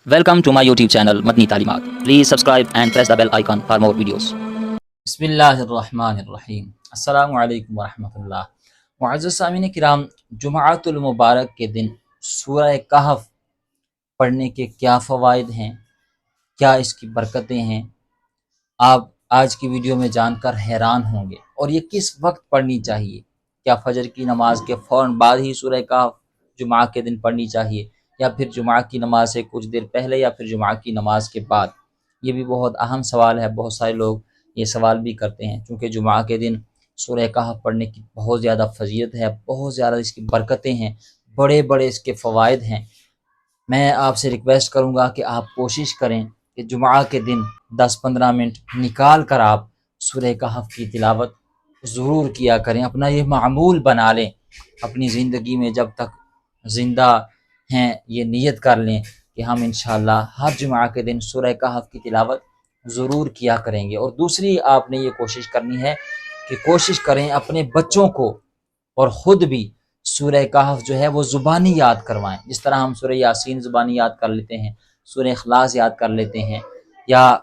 Welcome to my YouTube channel Madni Talimat. Please subscribe and press the bell icon for more videos. بسم اللہ الرحمن الرحیم۔ السلام علیکم ورحمۃ اللہ۔ معزز سامعین کرام، جمعۃ المبارک کے دن سورہ کہف پڑھنے کے کیا فوائد ہیں، کیا اس کی برکتیں ہیں، آپ آج کی ویڈیو میں جان کر حیران ہوں گے۔ اور یہ کس وقت پڑھنی چاہیے؟ کیا فجر کی نماز کے فوراً بعد ہی سورہ کہف جمعہ کے دن پڑھنی چاہیے، یا پھر جمعہ کی نماز سے کچھ دیر پہلے، یا پھر جمعہ کی نماز کے بعد؟ یہ بھی بہت اہم سوال ہے، بہت سارے لوگ یہ سوال بھی کرتے ہیں، چونکہ جمعہ کے دن سورہ کہف پڑھنے کی بہت زیادہ فضیلت ہے، بہت زیادہ اس کی برکتیں ہیں، بڑے بڑے اس کے فوائد ہیں۔ میں آپ سے ریکویسٹ کروں گا کہ آپ کوشش کریں کہ جمعہ کے دن 10-15 منٹ نکال کر آپ سورہ کہف کی تلاوت ضرور کیا کریں، اپنا یہ معمول بنا لیں، اپنی زندگی میں جب تک زندہ ہیں یہ نیت کر لیں کہ ہم انشاءاللہ ہر جمعہ کے دن سورہ کہف کی تلاوت ضرور کیا کریں گے۔ اور دوسری آپ نے یہ کوشش کرنی ہے کہ کوشش کریں اپنے بچوں کو اور خود بھی سورہ کہف جو ہے وہ زبانی یاد کروائیں، جس طرح ہم سورہ یاسین زبانی یاد کر لیتے ہیں، سورہ اخلاص یاد کر لیتے ہیں، یا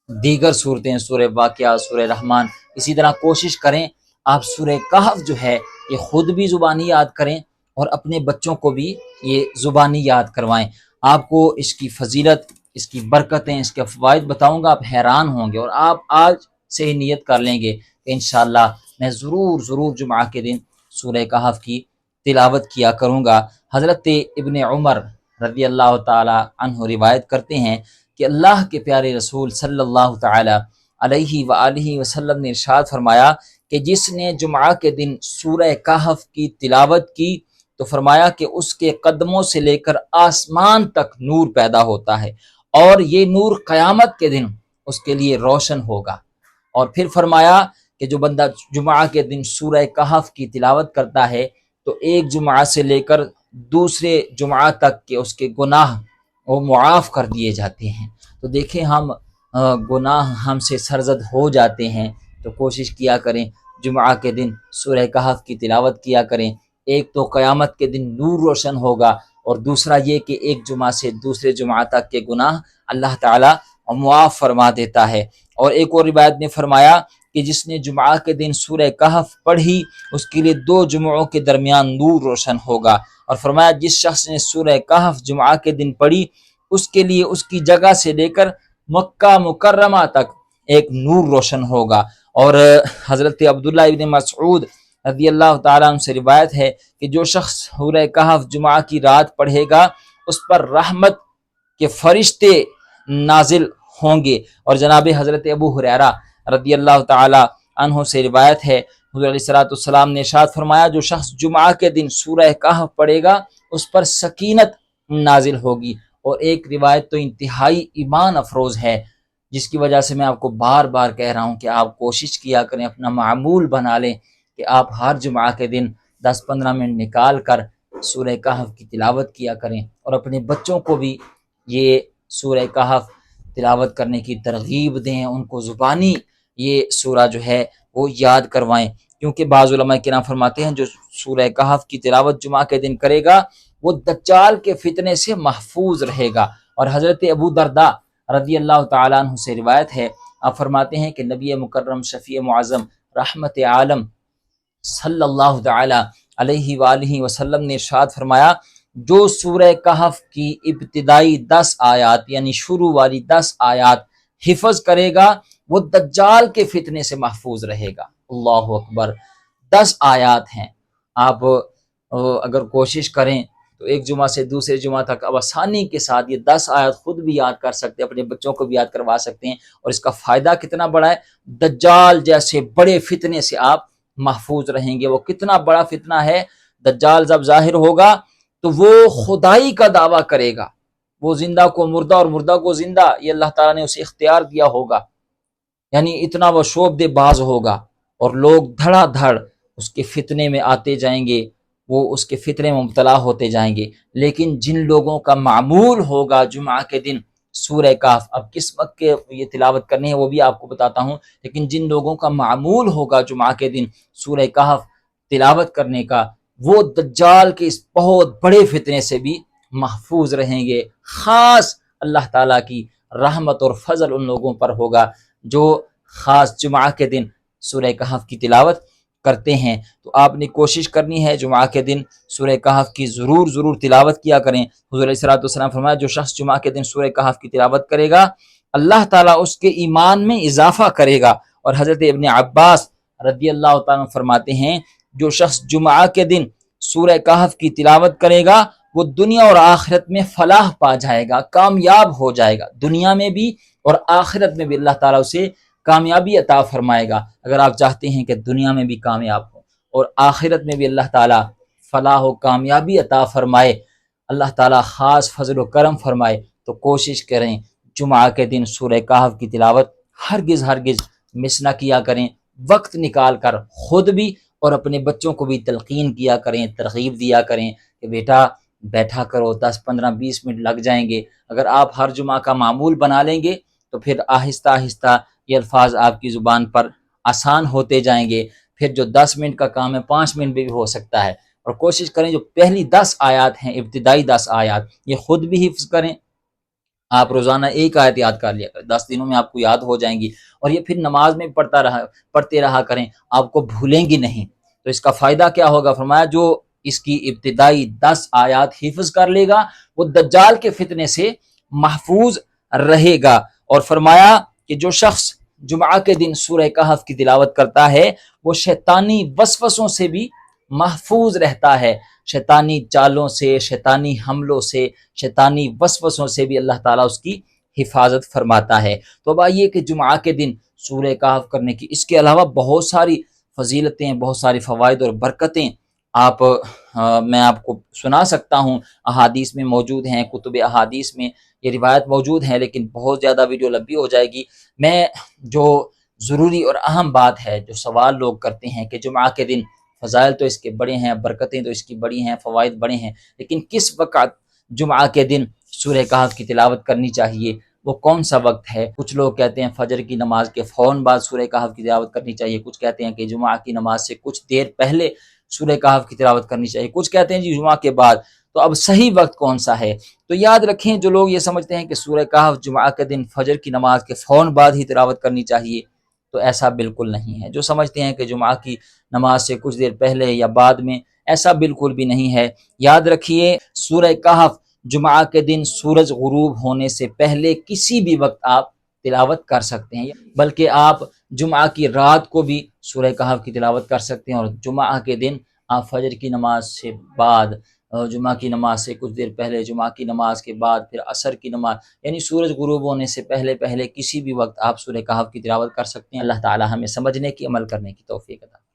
دیگر صورتیں، سورہ واقعہ، سورہ رحمان۔ اسی طرح کوشش کریں آپ سورہ کہف جو ہے یہ خود بھی زبانی یاد کریں اور اپنے بچوں کو بھی یہ زبانی یاد کروائیں۔ آپ کو اس کی فضیلت، اس کی برکتیں، اس کے فوائد بتاؤں گا، آپ حیران ہوں گے، اور آپ آج سے ہی نیت کر لیں گے کہ انشاءاللہ میں ضرور جمعہ کے دن سورہ کہف کی تلاوت کیا کروں گا۔ حضرت ابن عمر رضی اللہ تعالی عنہ روایت کرتے ہیں کہ اللہ کے پیارے رسول صلی اللہ تعالی علیہ وآلہ وسلم نے ارشاد فرمایا کہ جس نے جمعہ کے دن سورہ کہف کی تلاوت کی تو فرمایا کہ اس کے قدموں سے لے کر آسمان تک نور پیدا ہوتا ہے، اور یہ نور قیامت کے دن اس کے لیے روشن ہوگا۔ اور پھر فرمایا کہ جو بندہ جمعہ کے دن سورہ کہف کی تلاوت کرتا ہے تو ایک جمعہ سے لے کر دوسرے جمعہ تک کے اس کے گناہ وہ معاف کر دیے جاتے ہیں۔ تو دیکھیں ہم گناہ ہم سے سرزد ہو جاتے ہیں، تو کوشش کیا کریں جمعہ کے دن سورہ کہف کی تلاوت کیا کریں۔ ایک تو قیامت کے دن نور روشن ہوگا، اور دوسرا یہ کہ ایک جمعہ سے دوسرے جمعہ تک کے گناہ اللہ تعالیٰ معاف فرما دیتا ہے۔ اور ایک اور روایت میں فرمایا کہ جس نے جمعہ کے دن سورہ کہف پڑھی اس کے لیے 2 جمعوں کے درمیان نور روشن ہوگا۔ اور فرمایا جس شخص نے سورہ کہف جمعہ کے دن پڑھی اس کے لیے اس کی جگہ سے لے کر مکہ مکرمہ تک ایک نور روشن ہوگا۔ اور حضرت عبداللہ ابن مسعود رضی اللہ تعالیٰ عنہ سے روایت ہے کہ جو شخص سورہ کہف جمعہ کی رات پڑھے گا اس پر رحمت کے فرشتے نازل ہوں گے۔ اور جناب حضرت ابو ہریرہ رضی اللہ تعالیٰ عنہ سے روایت ہے، حضور علیہ الصلوۃ والسلام نے ارشاد فرمایا جو شخص جمعہ کے دن سورہ کہف پڑھے گا اس پر سکینت نازل ہوگی۔ اور ایک روایت تو انتہائی ایمان افروز ہے، جس کی وجہ سے میں آپ کو بار بار کہہ رہا ہوں کہ آپ کوشش کیا کریں، اپنا معمول بنا لیں کہ آپ ہر جمعہ کے دن 10-15 منٹ نکال کر سورہ کہف کی تلاوت کیا کریں، اور اپنے بچوں کو بھی یہ سورہ کہف تلاوت کرنے کی ترغیب دیں، ان کو زبانی یہ سورہ جو ہے وہ یاد کروائیں۔ کیونکہ بعض علماء کرام فرماتے ہیں جو سورہ کہف کی تلاوت جمعہ کے دن کرے گا وہ دجال کے فتنے سے محفوظ رہے گا۔ اور حضرت ابو درداء رضی اللہ تعالیٰ عنہ سے روایت ہے، آپ فرماتے ہیں کہ نبی مکرم شفیع معظم رحمت عالم صلی اللہ تعالی علیہ وآلہ وسلم نے ارشاد فرمایا جو سورہ کہف کی ابتدائی 10 آیات یعنی شروع والی 10 آیات حفظ کرے گا وہ دجال کے فتنے سے محفوظ رہے گا۔ اللہ اکبر، 10 آیات ہیں۔ آپ اگر کوشش کریں تو ایک جمعہ سے دوسرے جمعہ تک اب آسانی کے ساتھ یہ 10 آیات خود بھی یاد کر سکتے ہیں، اپنے بچوں کو بھی یاد کروا سکتے ہیں۔ اور اس کا فائدہ کتنا بڑا ہے، دجال جیسے بڑے فتنے سے آپ محفوظ رہیں گے۔ وہ کتنا بڑا فتنہ ہے، دجال جب ظاہر ہوگا تو وہ خدائی کا دعویٰ کرے گا، وہ زندہ کو مردہ اور مردہ کو زندہ، یہ اللہ تعالیٰ نے اسے اختیار دیا ہوگا، یعنی اتنا وہ شعبدے باز ہوگا، اور لوگ دھڑا دھڑ اس کے فتنے میں آتے جائیں گے، وہ اس کے فتنے میں مبتلا ہوتے جائیں گے۔ لیکن جن لوگوں کا معمول ہوگا جمعہ کے دن سورہ کہف، اب کس وقت کے یہ تلاوت کرنی ہے وہ بھی آپ کو بتاتا ہوں، لیکن جن لوگوں کا معمول ہوگا جمعہ کے دن سورہ کہف تلاوت کرنے کا وہ دجال کے اس بہت بڑے فتنے سے بھی محفوظ رہیں گے۔ خاص اللہ تعالیٰ کی رحمت اور فضل ان لوگوں پر ہوگا جو خاص جمعہ کے دن سورہ کہف کی تلاوت کرتے ہیں۔ تو آپ نے کوشش کرنی ہے جمعہ کے دن سورہ کہف کی ضرور تلاوت کیا کریں۔ حضور علیہ الصلوۃ والسلام فرمایا جو شخص جمعہ کے دن سورہ کہف کی تلاوت کرے گا اللہ تعالیٰ اس کے ایمان میں اضافہ کرے گا۔ اور حضرت ابن عباس رضی اللہ تعالیٰ عنہ فرماتے ہیں جو شخص جمعہ کے دن سورہ کہف کی تلاوت کرے گا وہ دنیا اور آخرت میں فلاح پا جائے گا، کامیاب ہو جائے گا، دنیا میں بھی اور آخرت میں بھی اللہ تعالیٰ اسے کامیابی عطا فرمائے گا۔ اگر آپ چاہتے ہیں کہ دنیا میں بھی کامیاب ہو اور آخرت میں بھی اللہ تعالیٰ فلاح و کامیابی عطا فرمائے، اللہ تعالیٰ خاص فضل و کرم فرمائے، تو کوشش کریں جمعہ کے دن سورہ کہف کی تلاوت ہرگز مس نہ کیا کریں۔ وقت نکال کر خود بھی اور اپنے بچوں کو بھی تلقین کیا کریں، ترغیب دیا کریں کہ بیٹا بیٹھا کرو، 10-15-20 منٹ لگ جائیں گے۔ اگر آپ ہر جمعہ کا معمول بنا لیں گے تو پھر آہستہ آہستہ یہ الفاظ آپ کی زبان پر آسان ہوتے جائیں گے، پھر جو 10 منٹ کا کام ہے 5 منٹ بھی ہو سکتا ہے۔ اور کوشش کریں جو پہلی 10 آیات ہیں، ابتدائی 10 آیات، یہ خود بھی حفظ کریں۔ آپ روزانہ ایک آیت یاد کر لیا کریں، 10 دنوں میں آپ کو یاد ہو جائیں گی، اور یہ پھر نماز میں پڑھتے رہا کریں، آپ کو بھولیں گی نہیں۔ تو اس کا فائدہ کیا ہوگا؟ فرمایا جو اس کی ابتدائی 10 آیات حفظ کر لے گا وہ دجال کے فتنے سے محفوظ رہے گا۔ اور فرمایا کہ جو شخص جمعہ کے دن سورہ کہف کی تلاوت کرتا ہے وہ شیطانی وسوسوں سے بھی محفوظ رہتا ہے، شیطانی چالوں سے، شیطانی حملوں سے، شیطانی وسوسوں سے بھی اللہ تعالیٰ اس کی حفاظت فرماتا ہے۔ تو اب آئیے کہ جمعہ کے دن سورہ کہف کرنے کی اس کے علاوہ بہت ساری فضیلتیں، بہت ساری فوائد اور برکتیں میں آپ کو سنا سکتا ہوں، احادیث میں موجود ہیں، کتب احادیث میں یہ روایت موجود ہیں، لیکن بہت زیادہ ویڈیو لمبی ہو جائے گی۔ میں جو ضروری اور اہم بات ہے جو سوال لوگ کرتے ہیں کہ جمعہ کے دن فضائل تو اس کے بڑے ہیں، برکتیں تو اس کی بڑی ہیں، فوائد بڑے ہیں، لیکن کس وقت جمعہ کے دن سورہ کہف کی تلاوت کرنی چاہیے، وہ کون سا وقت ہے؟ کچھ لوگ کہتے ہیں فجر کی نماز کے فوراً بعد سورہ کہف کی تلاوت کرنی چاہیے، کچھ کہتے ہیں کہ جمعہ کی نماز سے کچھ دیر پہلے سورہ کہف کی تلاوت کرنی چاہیے، کچھ کہتے ہیں جی جمعہ کے بعد۔ تو اب صحیح وقت کون سا ہے؟ تو یاد رکھیں جو لوگ یہ سمجھتے ہیں کہ سورہ کہف جمعہ کے دن فجر کی نماز کے فوراً بعد ہی تلاوت کرنی چاہیے، تو ایسا بالکل نہیں ہے۔ جو سمجھتے ہیں کہ جمعہ کی نماز سے کچھ دیر پہلے یا بعد میں، ایسا بالکل بھی نہیں ہے۔ یاد رکھیے سورہ کہف جمعہ کے دن سورج غروب ہونے سے پہلے کسی بھی وقت آپ تلاوت کر سکتے ہیں، بلکہ آپ جمعہ کی رات کو بھی سورہ کہف کی تلاوت کر سکتے ہیں، اور جمعہ کے دن آپ فجر کی نماز سے بعد، جمعہ کی نماز سے کچھ دیر پہلے، جمعہ کی نماز کے بعد، پھر عصر کی نماز، یعنی سورج غروب ہونے سے پہلے کسی بھی وقت آپ سورہ کہف کی تلاوت کر سکتے ہیں۔ اللہ تعالی ہمیں سمجھنے کی، عمل کرنے کی توفیق عطا فرمائے۔